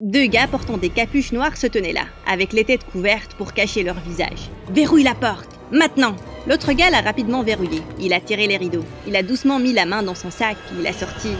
Deux gars portant des capuches noires se tenaient là, avec les têtes couvertes pour cacher leur visage. « Verrouille la porte, maintenant !» L'autre gars l'a rapidement verrouillé. Il a tiré les rideaux. Il a doucement mis la main dans son sac. Il a sorti...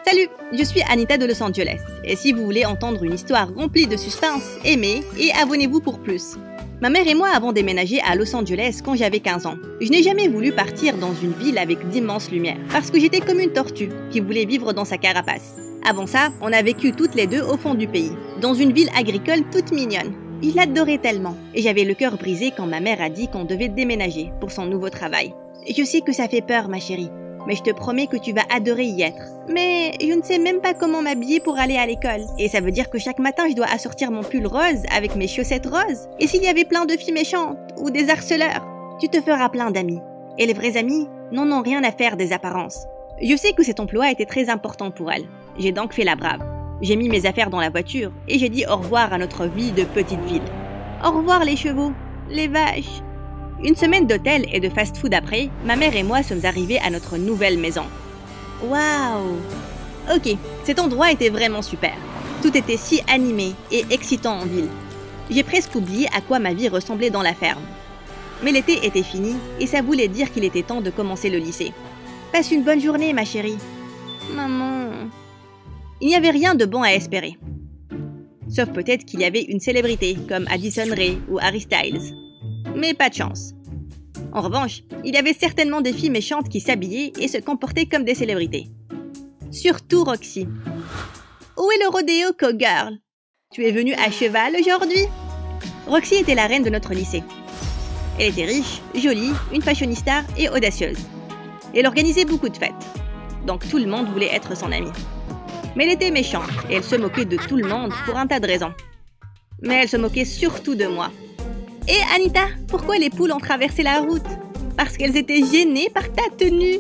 Salut, je suis Anita de Los Angeles. Et si vous voulez entendre une histoire remplie de suspense, aimez et abonnez-vous pour plus. Ma mère et moi avons déménagé à Los Angeles quand j'avais 15 ans. Je n'ai jamais voulu partir dans une ville avec d'immenses lumières, parce que j'étais comme une tortue qui voulait vivre dans sa carapace. Avant ça, on a vécu toutes les deux au fond du pays, dans une ville agricole toute mignonne. Il l'adorait tellement, et j'avais le cœur brisé quand ma mère a dit qu'on devait déménager pour son nouveau travail. Je sais que ça fait peur, ma chérie, mais je te promets que tu vas adorer y être. Mais je ne sais même pas comment m'habiller pour aller à l'école. Et ça veut dire que chaque matin, je dois assortir mon pull rose avec mes chaussettes roses. Et s'il y avait plein de filles méchantes ou des harceleurs, tu te feras plein d'amis. Et les vrais amis n'en ont rien à faire des apparences. Je sais que cet emploi était très important pour elle. J'ai donc fait la brave. J'ai mis mes affaires dans la voiture et j'ai dit au revoir à notre vie de petite ville. Au revoir les chevaux, les vaches. Une semaine d'hôtel et de fast-food après, ma mère et moi sommes arrivés à notre nouvelle maison. Waouh! Ok, cet endroit était vraiment super. Tout était si animé et excitant en ville. J'ai presque oublié à quoi ma vie ressemblait dans la ferme. Mais l'été était fini et ça voulait dire qu'il était temps de commencer le lycée. Passe une bonne journée, ma chérie. Maman... Il n'y avait rien de bon à espérer. Sauf peut-être qu'il y avait une célébrité comme Addison Rae ou Harry Styles. Mais pas de chance. En revanche, il y avait certainement des filles méchantes qui s'habillaient et se comportaient comme des célébrités. Surtout Roxy. Où est le rodéo, Cowgirl? Tu es venue à cheval aujourd'hui? Roxy était la reine de notre lycée. Elle était riche, jolie, une fashionista et audacieuse. Elle organisait beaucoup de fêtes. Donc tout le monde voulait être son amie. Mais elle était méchante et elle se moquait de tout le monde pour un tas de raisons. Mais elle se moquait surtout de moi. Et Anita, pourquoi les poules ont traversé la route? Parce qu'elles étaient gênées par ta tenue.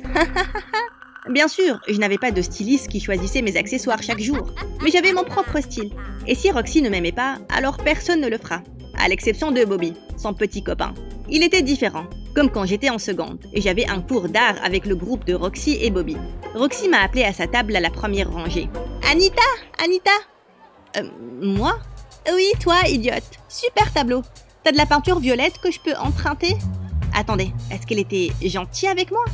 Bien sûr, je n'avais pas de styliste qui choisissait mes accessoires chaque jour, mais j'avais mon propre style. Et si Roxy ne m'aimait pas, alors personne ne le fera, à l'exception de Bobby, son petit copain. Il était différent, comme quand j'étais en seconde, et j'avais un cours d'art avec le groupe de Roxy et Bobby. Roxy m'a appelée à sa table à la première rangée. Anita, Anita. Moi? Oui, toi, idiote. Super tableau. T'as de la peinture violette que je peux emprunter? Attendez, est-ce qu'elle était gentille avec moi?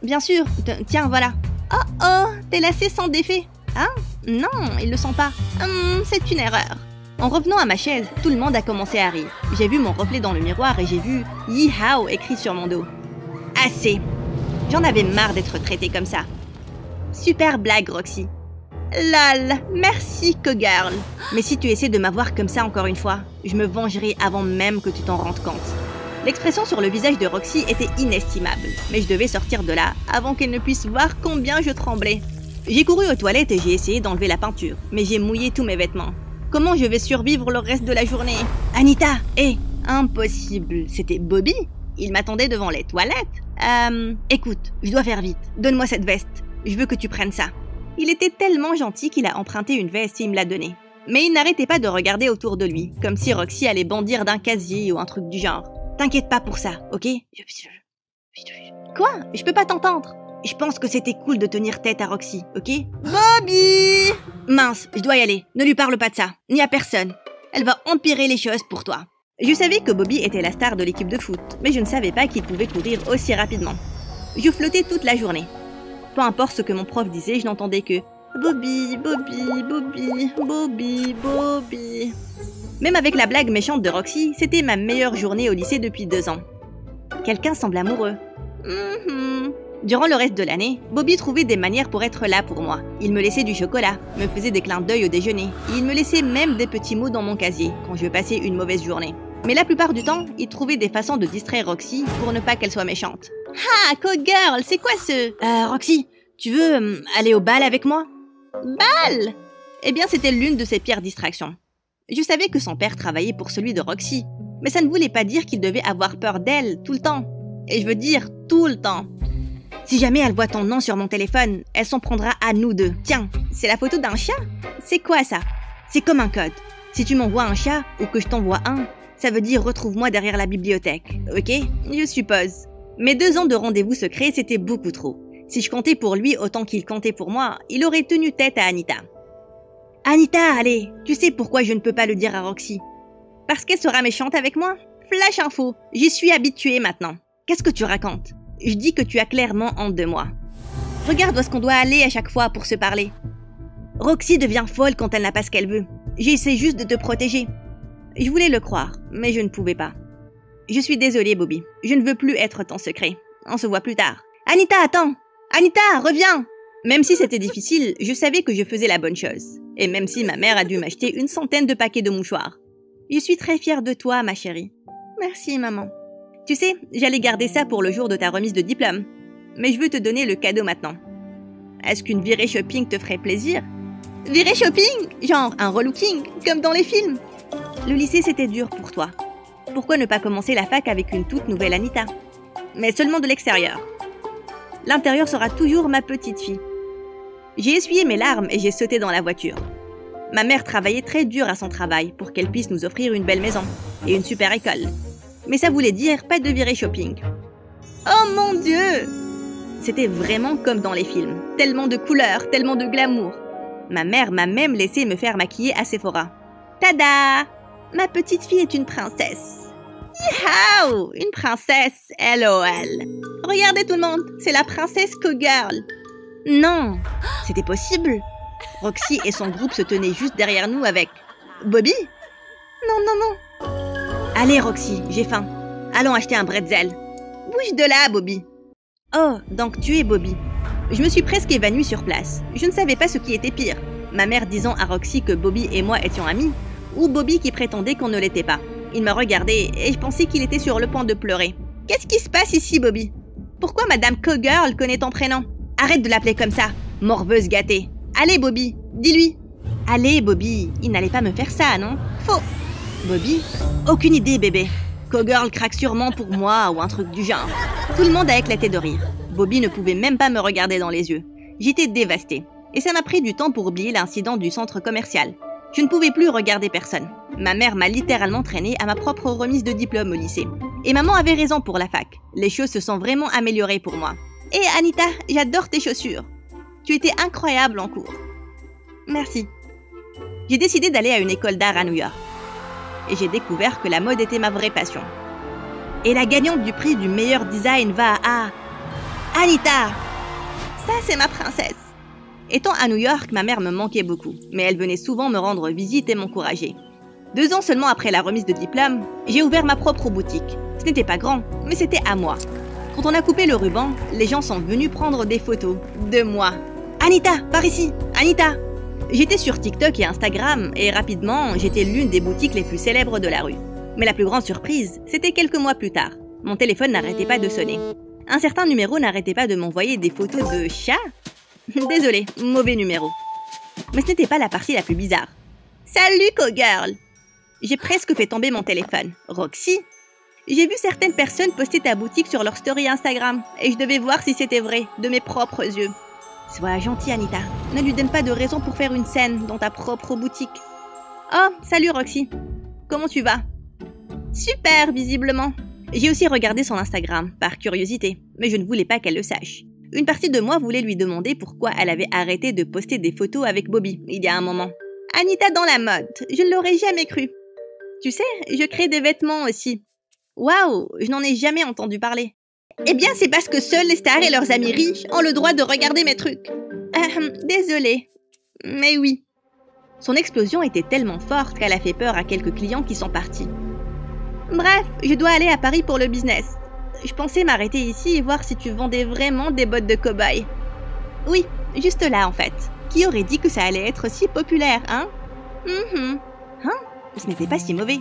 Bien sûr, tiens, voilà. Oh, tes lacets sont défaits. Hein? Non, ils le sont pas. C'est une erreur. En revenant à ma chaise, tout le monde a commencé à rire. J'ai vu mon reflet dans le miroir et j'ai vu « Yeehaw » écrit sur mon dos. Assez. J'en avais marre d'être traitée comme ça. Super blague, Roxy. Lol, merci, Cowgirl. Mais si tu essaies de m'avoir comme ça encore une fois, je me vengerai avant même que tu t'en rendes compte. L'expression sur le visage de Roxy était inestimable, mais je devais sortir de là avant qu'elle ne puisse voir combien je tremblais. J'ai couru aux toilettes et j'ai essayé d'enlever la peinture, mais j'ai mouillé tous mes vêtements. Comment je vais survivre le reste de la journée? Anita, impossible, c'était Bobby. Il m'attendait devant les toilettes. Écoute, je dois faire vite. Donne-moi cette veste. Je veux que tu prennes ça. Il était tellement gentil qu'il a emprunté une veste et il me l'a donnée. Mais il n'arrêtait pas de regarder autour de lui, comme si Roxy allait bondir d'un casier ou un truc du genre. T'inquiète pas pour ça, ok? Quoi? Je peux pas t'entendre. Je pense que c'était cool de tenir tête à Roxy, ok? Bobby! Mince, je dois y aller. Ne lui parle pas de ça. Ni à personne. Elle va empirer les choses pour toi. Je savais que Bobby était la star de l'équipe de foot, mais je ne savais pas qu'il pouvait courir aussi rapidement. Je flottais toute la journée. Peu importe ce que mon prof disait, je n'entendais que Bobby, Bobby, Bobby, Bobby, Bobby. Même avec la blague méchante de Roxy, c'était ma meilleure journée au lycée depuis 2 ans. Quelqu'un semble amoureux. Durant le reste de l'année, Bobby trouvait des manières pour être là pour moi. Il me laissait du chocolat, me faisait des clins d'œil au déjeuner, et il me laissait même des petits mots dans mon casier quand je passais une mauvaise journée. Mais la plupart du temps, il trouvait des façons de distraire Roxy pour ne pas qu'elle soit méchante. Ah, Cowgirl, c'est quoi ce... Roxy, tu veux aller au bal avec moi? Bal? Eh bien, c'était l'une de ses pires distractions. Je savais que son père travaillait pour celui de Roxy, mais ça ne voulait pas dire qu'il devait avoir peur d'elle tout le temps. Et je veux dire tout le temps. Si jamais elle voit ton nom sur mon téléphone, elle s'en prendra à nous deux. Tiens, c'est la photo d'un chat? C'est quoi ça? C'est comme un code. Si tu m'envoies un chat ou que je t'envoie un, ça veut dire retrouve-moi derrière la bibliothèque, ok? Je suppose. Mes 2 ans de rendez-vous secret, c'était beaucoup trop. Si je comptais pour lui autant qu'il comptait pour moi, il aurait tenu tête à Anita. Anita, allez, tu sais pourquoi je ne peux pas le dire à Roxy? Parce qu'elle sera méchante avec moi? Flash info, j'y suis habituée maintenant. Qu'est-ce que tu racontes? Je dis que tu as clairement honte de moi. Regarde où est-ce qu'on doit aller à chaque fois pour se parler. Roxy devient folle quand elle n'a pas ce qu'elle veut. J'essaie juste de te protéger. Je voulais le croire, mais je ne pouvais pas. Je suis désolée, Bobby. Je ne veux plus être ton secret. On se voit plus tard. Anita, attends! Anita, reviens! Même si c'était difficile, je savais que je faisais la bonne chose. Et même si ma mère a dû m'acheter une centaine de paquets de mouchoirs. Je suis très fière de toi, ma chérie. Merci, maman. Tu sais, j'allais garder ça pour le jour de ta remise de diplôme. Mais je veux te donner le cadeau maintenant. Est-ce qu'une virée shopping te ferait plaisir? Virée shopping? Genre un relooking, comme dans les films? Le lycée, c'était dur pour toi. Pourquoi ne pas commencer la fac avec une toute nouvelle Anita? Mais seulement de l'extérieur. L'intérieur sera toujours ma petite fille. J'ai essuyé mes larmes et j'ai sauté dans la voiture. Ma mère travaillait très dur à son travail pour qu'elle puisse nous offrir une belle maison et une super école. Mais ça voulait dire pas de virée shopping. Oh mon Dieu! C'était vraiment comme dans les films. Tellement de couleurs, tellement de glamour. Ma mère m'a même laissé me faire maquiller à Sephora. Tada! Ma petite fille est une princesse. Yahoo! Une princesse, LOL. Regardez tout le monde, c'est la princesse Cogirl. Non, c'était possible. Roxy et son groupe se tenaient juste derrière nous avec... Bobby? Non, non, non. Allez Roxy, j'ai faim. Allons acheter un bretzel. Bouge de là, Bobby. Oh, donc tu es Bobby. Je me suis presque évanouie sur place. Je ne savais pas ce qui était pire. Ma mère disant à Roxy que Bobby et moi étions amis, ou Bobby qui prétendait qu'on ne l'était pas. Il me regardait et je pensais qu'il était sur le point de pleurer. Qu'est-ce qui se passe ici, Bobby? Pourquoi Madame Cogirl connaît ton prénom? Arrête de l'appeler comme ça, morveuse gâtée. Allez, Bobby, dis-lui. Allez, Bobby, il n'allait pas me faire ça, non? Faux. Bobby? Aucune idée, bébé. Cogirl craque sûrement pour moi ou un truc du genre. Tout le monde a éclaté de rire. Bobby ne pouvait même pas me regarder dans les yeux. J'étais dévastée. Et ça m'a pris du temps pour oublier l'incident du centre commercial. Je ne pouvais plus regarder personne. Ma mère m'a littéralement traînée à ma propre remise de diplôme au lycée. Et maman avait raison pour la fac. Les choses se sont vraiment améliorées pour moi. Et Anita, j'adore tes chaussures. Tu étais incroyable en cours. Merci. J'ai décidé d'aller à une école d'art à New York. Et j'ai découvert que la mode était ma vraie passion. Et la gagnante du prix du meilleur design va à... Anita! Ça, c'est ma princesse. Étant à New York, ma mère me manquait beaucoup, mais elle venait souvent me rendre visite et m'encourager. 2 ans seulement après la remise de diplôme, j'ai ouvert ma propre boutique. Ce n'était pas grand, mais c'était à moi. Quand on a coupé le ruban, les gens sont venus prendre des photos de moi. Anita, par ici! Anita! J'étais sur TikTok et Instagram, et rapidement, j'étais l'une des boutiques les plus célèbres de la rue. Mais la plus grande surprise, c'était quelques mois plus tard. Mon téléphone n'arrêtait pas de sonner. Un certain numéro n'arrêtait pas de m'envoyer des photos de chats. Désolé, mauvais numéro. Mais ce n'était pas la partie la plus bizarre. Salut, Cogirl! J'ai presque fait tomber mon téléphone. Roxy? J'ai vu certaines personnes poster ta boutique sur leur story Instagram, et je devais voir si c'était vrai, de mes propres yeux. Sois gentille, Anita. Ne lui donne pas de raison pour faire une scène dans ta propre boutique. Oh, salut Roxy. Comment tu vas? Super, visiblement. J'ai aussi regardé son Instagram, par curiosité, mais je ne voulais pas qu'elle le sache. Une partie de moi voulait lui demander pourquoi elle avait arrêté de poster des photos avec Bobby, il y a un moment. Anita dans la mode, je ne l'aurais jamais cru. Tu sais, je crée des vêtements aussi. Waouh, je n'en ai jamais entendu parler. Eh bien, c'est parce que seuls les stars et leurs amis riches ont le droit de regarder mes trucs. Désolée. Mais oui. Son explosion était tellement forte qu'elle a fait peur à quelques clients qui sont partis. Bref, je dois aller à Paris pour le business. Je pensais m'arrêter ici et voir si tu vendais vraiment des bottes de cow-boy. Oui, juste là en fait. Qui aurait dit que ça allait être si populaire, hein? Hein? Ce n'était pas si mauvais.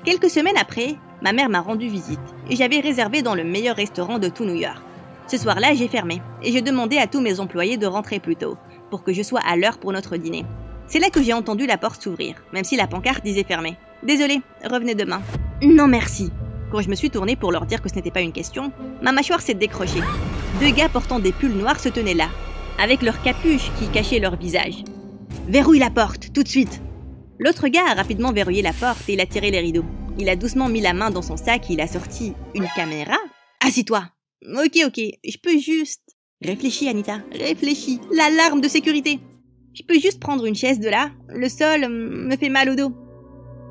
Quelques semaines après, ma mère m'a rendu visite et j'avais réservé dans le meilleur restaurant de tout New York. Ce soir-là, j'ai fermé et j'ai demandé à tous mes employés de rentrer plus tôt pour que je sois à l'heure pour notre dîner. C'est là que j'ai entendu la porte s'ouvrir, même si la pancarte disait fermée. Désolée, revenez demain. Non merci. Quand je me suis tournée pour leur dire que ce n'était pas une question, ma mâchoire s'est décrochée. 2 gars portant des pulls noirs se tenaient là, avec leurs capuches qui cachaient leur visage. Verrouille la porte, tout de suite. L'autre gars a rapidement verrouillé la porte et il a tiré les rideaux. Il a doucement mis la main dans son sac et il a sorti une caméra. Assis-toi. Ok, je peux juste... Réfléchis, Anita, réfléchis. L'alarme de sécurité. Je peux juste prendre une chaise de là? Le sol me fait mal au dos.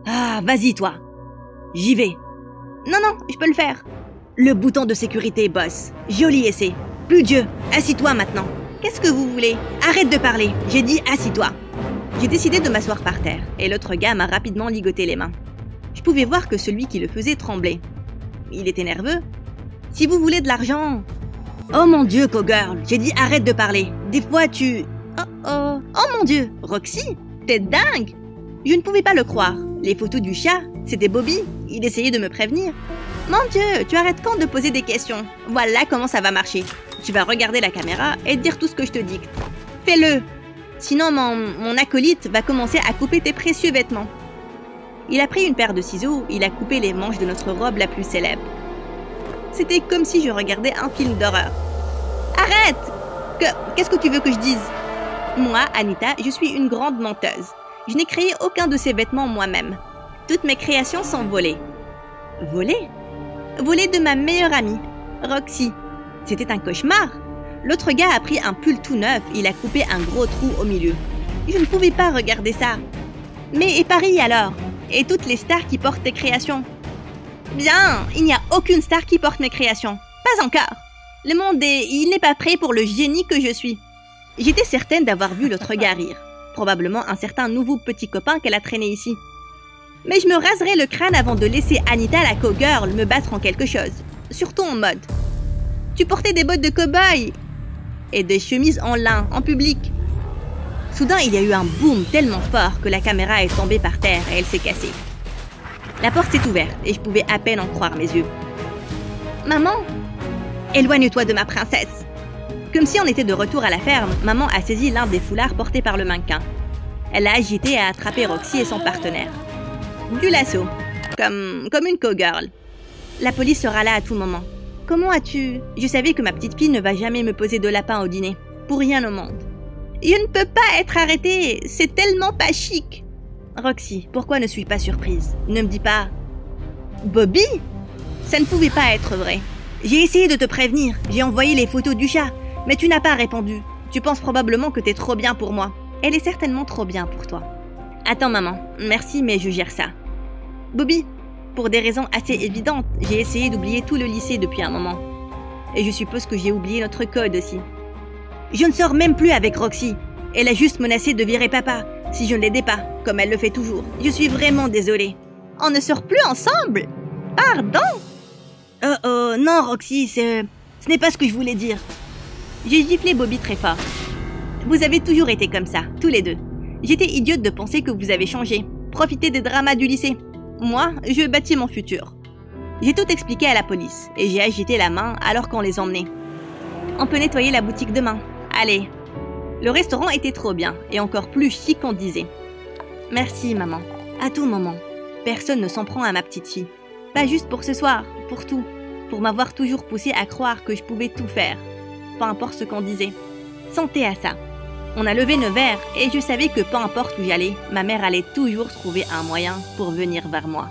Ah, vas-y toi. J'y vais. Non, non, je peux le faire. Le bouton de sécurité, boss. Joli essai. Plus Dieu, assis-toi maintenant. Qu'est-ce que vous voulez? Arrête de parler. J'ai dit assis-toi. J'ai décidé de m'asseoir par terre et l'autre gars m'a rapidement ligoté les mains. Je pouvais voir que celui qui le faisait tremblait. Il était nerveux. Si vous voulez de l'argent... Oh mon Dieu, cowgirl, j'ai dit arrête de parler. Des fois tu... Oh mon Dieu, Roxy, t'es dingue. Je ne pouvais pas le croire. Les photos du chat, c'était Bobby. Il essayait de me prévenir. Mon Dieu, tu arrêtes quand de poser des questions? Voilà comment ça va marcher. Tu vas regarder la caméra et dire tout ce que je te dicte. Fais-le. Sinon mon acolyte va commencer à couper tes précieux vêtements. Il a pris une paire de ciseaux, il a coupé les manches de notre robe la plus célèbre. C'était comme si je regardais un film d'horreur. Arrête! Qu'est-ce que tu veux que je dise? Moi, Anita, je suis une grande menteuse. Je n'ai créé aucun de ces vêtements moi-même. Toutes mes créations sont volées. Volées? Volées de ma meilleure amie, Roxy. C'était un cauchemar. L'autre gars a pris un pull tout neuf, il a coupé un gros trou au milieu. Je ne pouvais pas regarder ça. Mais et Paris alors? Et toutes les stars qui portent tes créations? Bien, il n'y a aucune star qui porte mes créations. Pas encore. Le monde il n'est pas prêt pour le génie que je suis. J'étais certaine d'avoir vu l'autre gars rire. Probablement un certain nouveau petit copain qu'elle a traîné ici. Mais je me raserai le crâne avant de laisser Anita la cowgirl me battre en quelque chose. Surtout en mode. Tu portais des bottes de cow-boy et des chemises en lin, en public. Soudain, il y a eu un boom tellement fort que la caméra est tombée par terre et elle s'est cassée. La porte s'est ouverte et je pouvais à peine en croire mes yeux. Maman, éloigne-toi de ma princesse. Comme si on était de retour à la ferme, maman a saisi l'un des foulards portés par le mannequin. Elle l'a agité et a attrapé Roxy et son partenaire. Du lasso, comme une cowgirl. La police sera là à tout moment. Comment as-tu... Je savais que ma petite fille ne va jamais me poser de lapin au dîner. Pour rien au monde. Je ne peux pas être arrêtée. C'est tellement pas chic. Roxy, pourquoi ne suis-je pas surprise? Ne me dis pas... Bobby? Ça ne pouvait pas être vrai. J'ai essayé de te prévenir. J'ai envoyé les photos du chat. Mais tu n'as pas répondu. Tu penses probablement que t'es trop bien pour moi. Elle est certainement trop bien pour toi. Attends maman, merci mais je gère ça. Bobby, pour des raisons assez évidentes, j'ai essayé d'oublier tout le lycée depuis un moment. Et je suppose que j'ai oublié notre code aussi. Je ne sors même plus avec Roxy. Elle a juste menacé de virer papa, si je ne l'aidais pas, comme elle le fait toujours. Je suis vraiment désolée. On ne sort plus ensemble? Pardon? Oh, non Roxy, ce n'est pas ce que je voulais dire. J'ai giflé Bobby très fort. Vous avez toujours été comme ça, tous les deux. J'étais idiote de penser que vous avez changé. Profitez des dramas du lycée. Moi, je bâtis mon futur. J'ai tout expliqué à la police et j'ai agité la main alors qu'on les emmenait. On peut nettoyer la boutique demain. Allez. Le restaurant était trop bien et encore plus chic qu'on disait. Merci maman. À tout moment. Personne ne s'en prend à ma petite fille. Pas juste pour ce soir, pour tout. Pour m'avoir toujours poussé à croire que je pouvais tout faire. Peu importe ce qu'on disait. Santé à ça. On a levé nos verres et je savais que peu importe où j'allais, ma mère allait toujours trouver un moyen pour venir vers moi.